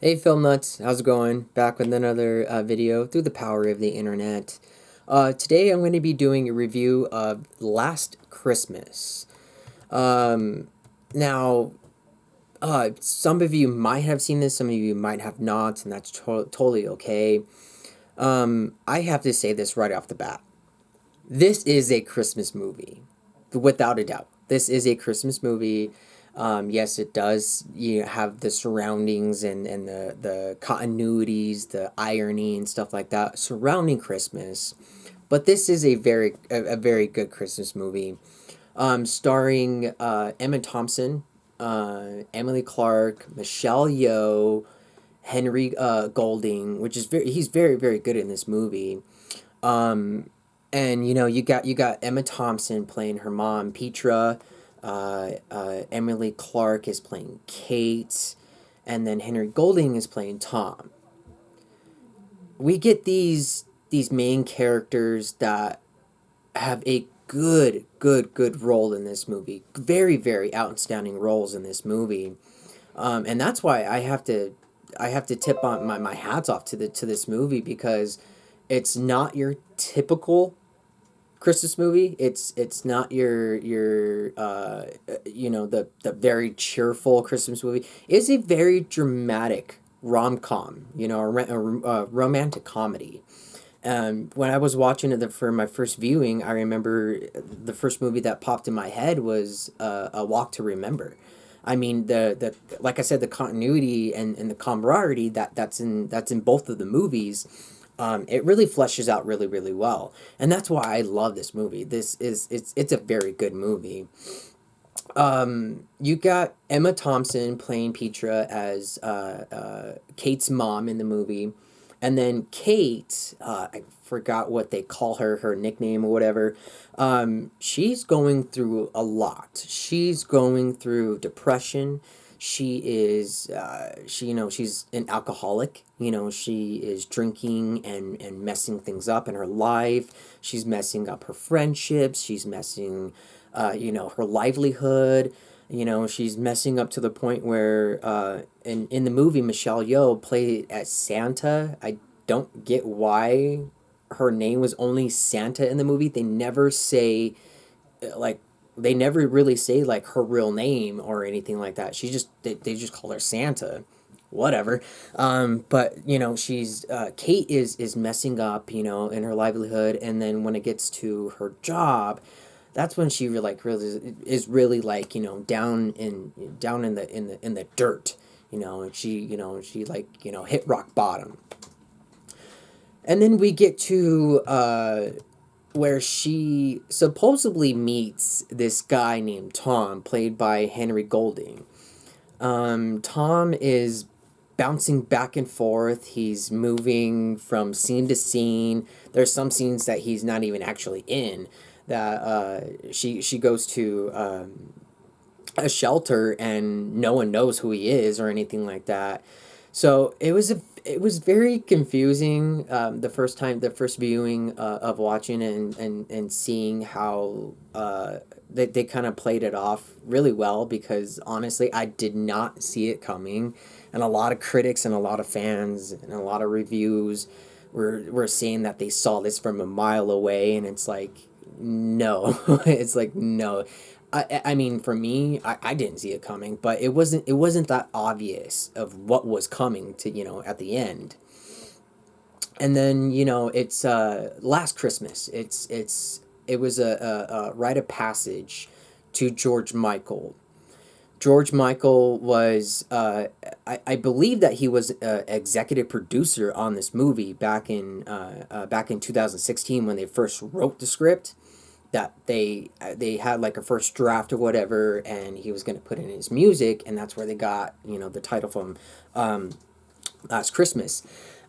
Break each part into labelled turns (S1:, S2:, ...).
S1: Hey Filmnuts, how's it going? Back with another video through the power of the internet. Today I'm going to be doing a review of Last Christmas. Um, now, some of you might have seen this, some of you might have not, and that's totally okay. I have to say this right off the bat. This is a Christmas movie, without a doubt. This is a Christmas movie. Yes, it does. You have the surroundings and the continuities, the irony and stuff like that surrounding Christmas. But this is a very good Christmas movie, starring Emma Thompson, Emily Clark, Michelle Yeoh, Henry Golding, which is he's very good in this movie. Um, and you got Emma Thompson playing her mom, Petra. Emily Clark is playing Kate, and then Henry Golding is playing Tom. We get these main characters that have a good role in this movie. Very outstanding roles in this movie, and that's why I have to tip on my hats off to this movie because it's not your typical Christmas movie. It's not your the very cheerful Christmas movie. It's a very dramatic rom com, a romantic comedy. When I was watching it for my first viewing, I remember the first movie that popped in my head was A Walk to Remember. I mean the like I said, the continuity and the camaraderie that's in both of the movies, it really fleshes out really well, and that's why I love this movie. It's a very good movie. You got Emma Thompson playing Petra as Kate's mom in the movie, and then Kate, I forgot what they call her nickname or whatever. She's going through a lot. She's going through depression. She's an alcoholic. She is drinking and messing things up in her life. She's messing up her friendships. She's messing her livelihood. She's messing up to the point where in the movie, Michelle Yeoh played as Santa. I don't get why her name was only Santa in the movie. They never say like they never really say like her real name or anything like that. They just call her Santa, whatever. But she's Kate is messing up, in her livelihood, and then when it gets to her job, that's when she really is really like down in the dirt, and she hit rock bottom. And then we get to where she supposedly meets this guy named Tom, played by Henry Golding. Tom is bouncing back and forth. He's moving from scene to scene. There's some scenes that he's not even actually in. That she goes to a shelter and no one knows who he is or anything like that. So it was very confusing, the first viewing of watching it, and seeing how they kind of played it off really well, because honestly I did not see it coming, and a lot of critics and a lot of fans and a lot of reviews were saying that they saw this from a mile away, and it's like no. It's like no. I mean, for me, I didn't see it coming, but it wasn't that obvious of what was coming to at the end. And then it's Last Christmas. It was a rite of passage to George Michael. George Michael was, I believe that he was executive producer on this movie back in 2016 when they first wrote the script. That they had like a first draft or whatever, and he was going to put in his music, and that's where they got the title from, um, Last Christmas.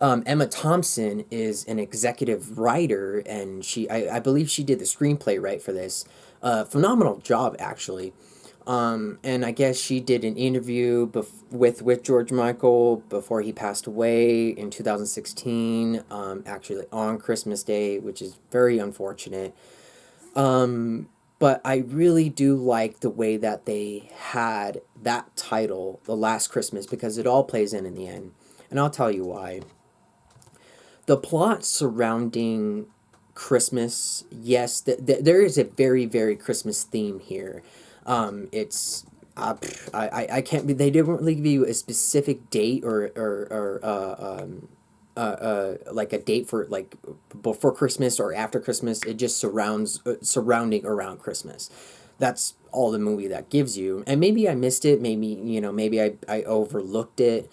S1: Emma Thompson is an executive writer, and I believe she did the screenplay right for this. Phenomenal job, actually. And I guess she did an interview with George Michael before he passed away in 2016, actually on Christmas Day, which is very unfortunate. But I really do like the way that they had that title, The Last Christmas, because it all plays in the end. And I'll tell you why. The plot surrounding Christmas, yes, there is a very, very Christmas theme here. It's I can't be. They didn't really give you a specific date or like a date for like before Christmas or after Christmas. It just surrounding around Christmas. That's all the movie that gives you. And maybe I missed it. Maybe maybe I overlooked it.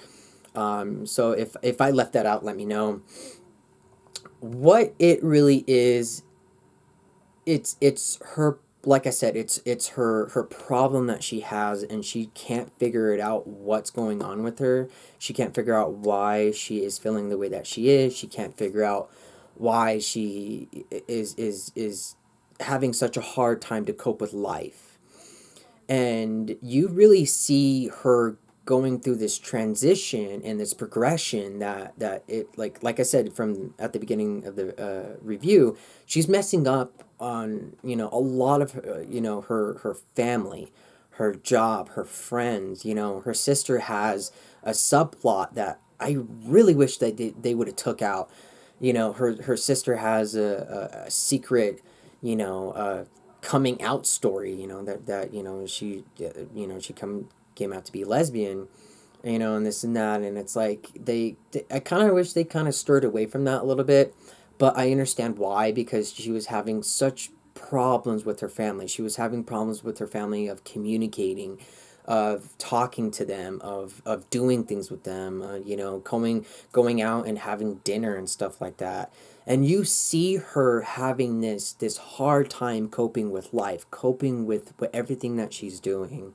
S1: So if I left that out, let me know. What it really is, it's her, like I said, it's her problem that she has, and she can't figure it out what's going on with her. She can't figure out why she is feeling the way that she is. She can't figure out why she is having such a hard time to cope with life. And you really see her going through this transition and this progression that it, like I said from at the beginning of the review, she's messing up on a lot of her family, her job, her friends. Her sister has a subplot that I really wish they would have took out. Her sister has a secret, you know, coming out story. That she came out to be lesbian. And this and that, and it's like I kind of wish they kind of stirred away from that a little bit, but I understand why, because she was having such problems with her family. She was having problems with her family of communicating, of talking to them, of doing things with them, going out and having dinner and stuff like that. And you see her having this hard time coping with life, coping with everything that she's doing.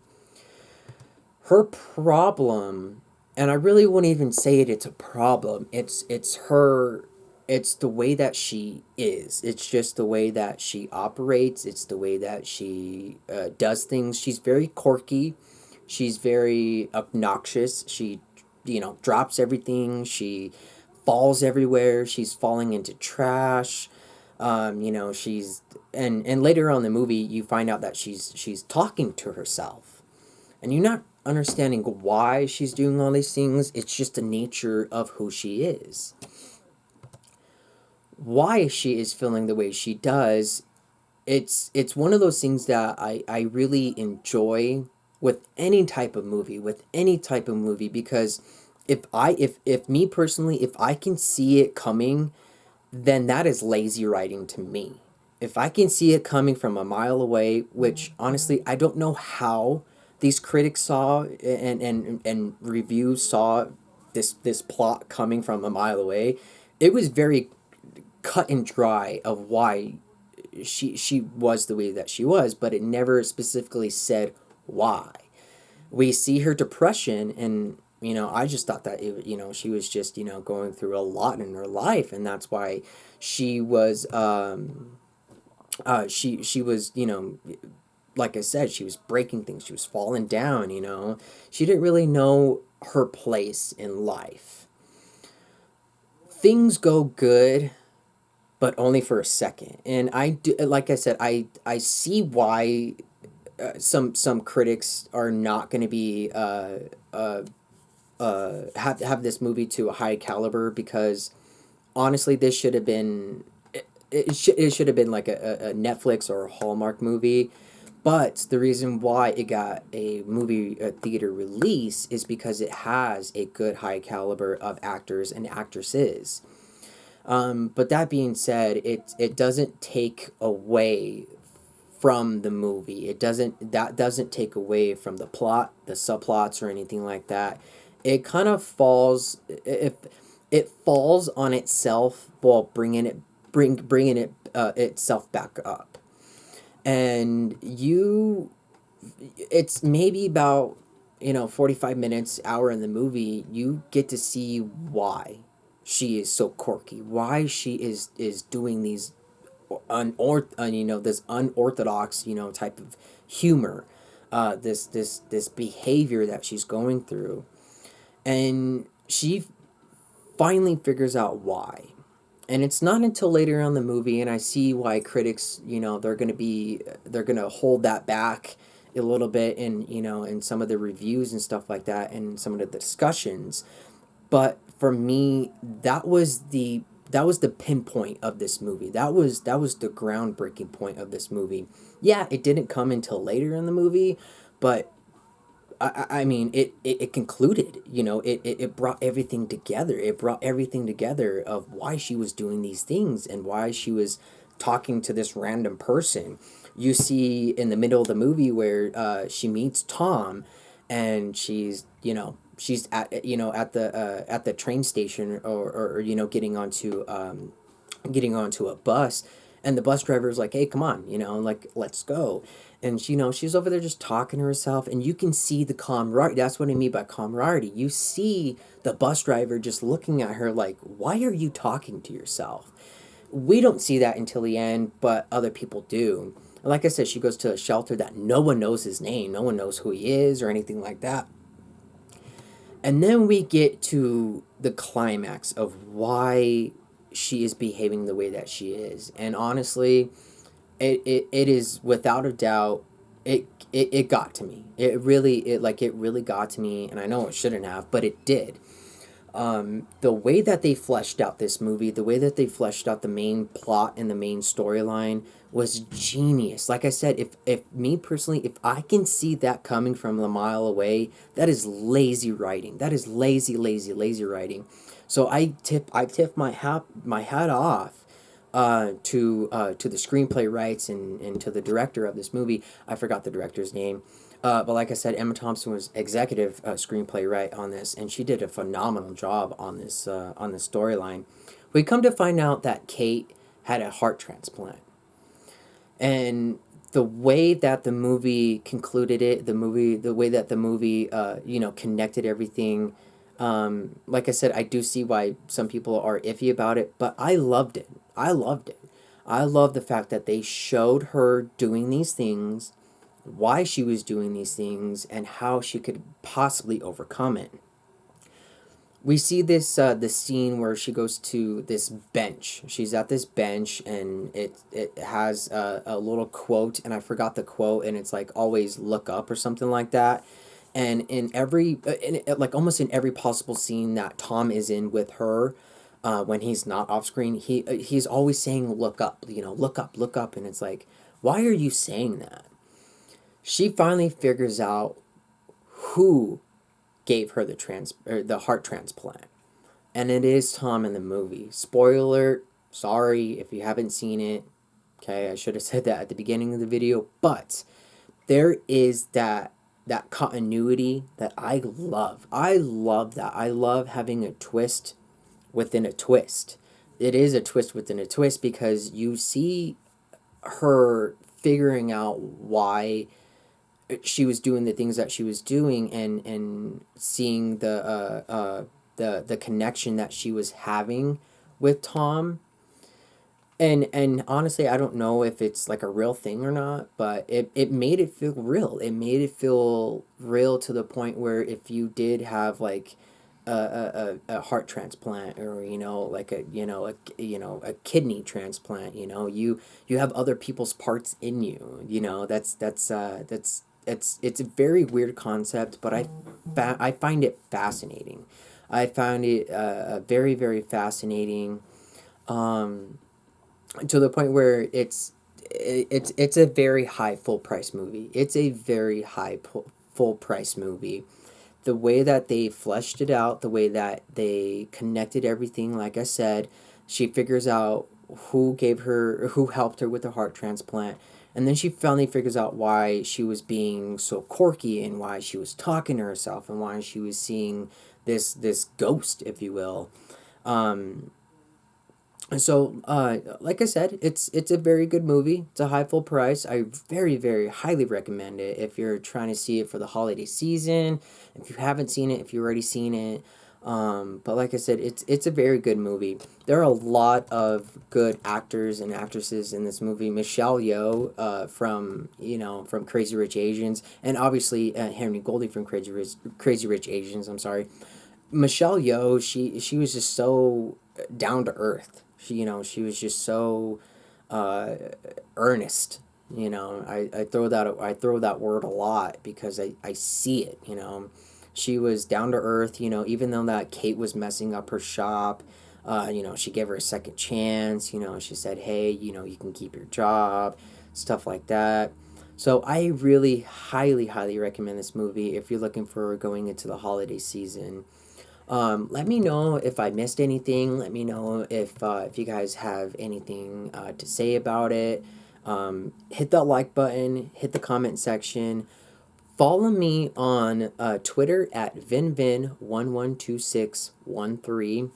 S1: Her problem, and I really wouldn't even say it's a problem. It's the way that she is. It's just the way that she operates. It's the way that she does things. She's very quirky. She's very obnoxious. She, drops everything. She falls everywhere. She's falling into trash. She's and later on in the movie, you find out that she's talking to herself, and you're not understanding why she's doing all these things. It's just the nature of who she is. Why she is feeling the way she does, it's one of those things that I really enjoy with any type of movie, because if me personally, if I can see it coming, then that is lazy writing to me. If I can see it coming from a mile away, which honestly I don't know how these critics saw and reviews saw this plot coming from a mile away, it was very cut and dry of why she was the way that she was, but it never specifically said why. We see her depression, and I just thought that she was just going through a lot in her life, and that's why she was she was like I said, she was breaking things, she was falling down. She didn't really know her place in life. Things go good, but only for a second. And I do, like I said, I see why some critics are not going to be have this movie to a high caliber, because honestly, this should have been it should have been like a Netflix or a Hallmark movie. But the reason why it got a theater release is because it has a good high caliber of actors and actresses. But that being said, it doesn't take away from the movie. That doesn't take away from the plot, the subplots, or anything like that. It kind of falls, if it falls on itself while bringing it itself back up. And it's maybe about 45 minutes, hour in the movie, you get to see why she is so quirky, why she is doing these this unorthodox type of humor, this behavior that she's going through, and she finally figures out why. And it's not until later on in the movie, and I see why critics, they're gonna hold that back a little bit in, in some of the reviews and stuff like that, and some of the discussions. But for me, that was the pinpoint of this movie. That was the groundbreaking point of this movie. Yeah, it didn't come until later in the movie, but I mean, it concluded, it brought everything together. It brought everything together of why she was doing these things and why she was talking to this random person. You see in the middle of the movie where she meets Tom, and she's at the train station, or getting onto a bus, and the bus driver is like, hey, come on, like, let's go. And she's over there just talking to herself, and you can see the camaraderie. That's what I mean by camaraderie. You see the bus driver just looking at her like, why are you talking to yourself? We don't see that until the end, but other people do. And like I said, she goes to a shelter that no one knows his name, no one knows who he is or anything like that. And then we get to the climax of why she is behaving the way that she is. And honestly, it is without a doubt, it got to me. It really got to me, and I know it shouldn't have, but it did. The way that they fleshed out this movie, the way that they fleshed out the main plot and the main storyline was genius. Like I said, if me personally, if I can see that coming from a mile away, that is lazy writing. That is lazy, lazy, lazy writing. So I tip my hat off to the screenplay writes, and to the director of this movie. I forgot the director's name. But like I said, Emma Thompson was executive screenplay write on this, and she did a phenomenal job on this storyline. We come to find out that Kate had a heart transplant, and the way that the movie concluded it, the way that the movie, connected everything. Like I said, I do see why some people are iffy about it, but I loved it. I loved it. I love the fact that they showed her doing these things, why she was doing these things, and how she could possibly overcome it. We see the scene where she goes to this bench. She's at this bench, and it has a little quote, and I forgot the quote, and it's like, always look up or something like that. And like almost in every possible scene that Tom is in with her, when he's not off screen, he's always saying look up, look up, look up, and it's like, why are you saying that? She finally figures out who gave her the heart transplant, and it is Tom in the movie. Spoiler alert, sorry if you haven't seen it. Okay, I should have said that at the beginning of the video, but there is that continuity that I love. I love that. I love having a twist within a twist. It is a twist within a twist, because you see her figuring out why she was doing the things that she was doing, and seeing the connection that she was having with Tom. And honestly, I don't know if it's like a real thing or not, but it made it feel real. It made it feel real to the point where if you did have like a heart transplant, or like a kidney transplant, you have other people's parts in you. It's a very weird concept, but I find it fascinating. I found it very, very fascinating, to the point where it's a very high full price movie. It's a very high full price movie. The way that they fleshed it out, the way that they connected everything, like I said, she figures out who helped her with the heart transplant, and then she finally figures out why she was being so quirky, and why she was talking to herself, and why she was seeing this ghost, if you will. Um, and so, like I said, it's a very good movie. It's a high full price. I very, very highly recommend it if you're trying to see it for the holiday season. If you haven't seen it, if you've already seen it. But like I said, it's a very good movie. There are a lot of good actors and actresses in this movie. Michelle Yeoh, from Crazy Rich Asians, and obviously Henry Golding from Crazy Rich Asians. I'm sorry. Michelle Yeoh, she was just so down to earth. She was just so uh, earnest. I throw that word a lot because I see it. She was down to earth. Even though that Kate was messing up her shop, she gave her a second chance. She said, "Hey, you can keep your job," stuff like that. So I really highly, highly recommend this movie if you're looking for going into the holiday season. Let me know if I missed anything. Let me know if you guys have anything to say about it. Hit that like button. Hit the comment section. Follow me on Twitter at vinvin112613.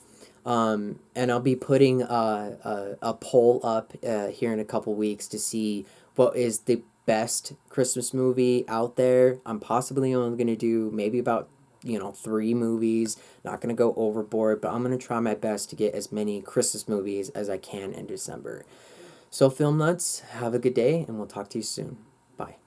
S1: And I'll be putting a poll up here in a couple weeks to see what is the best Christmas movie out there. I'm possibly only going to do maybe about 3 movies. Not going to go overboard, but I'm going to try my best to get as many Christmas movies as I can in December. So, Film Nuts, have a good day, and we'll talk to you soon. Bye.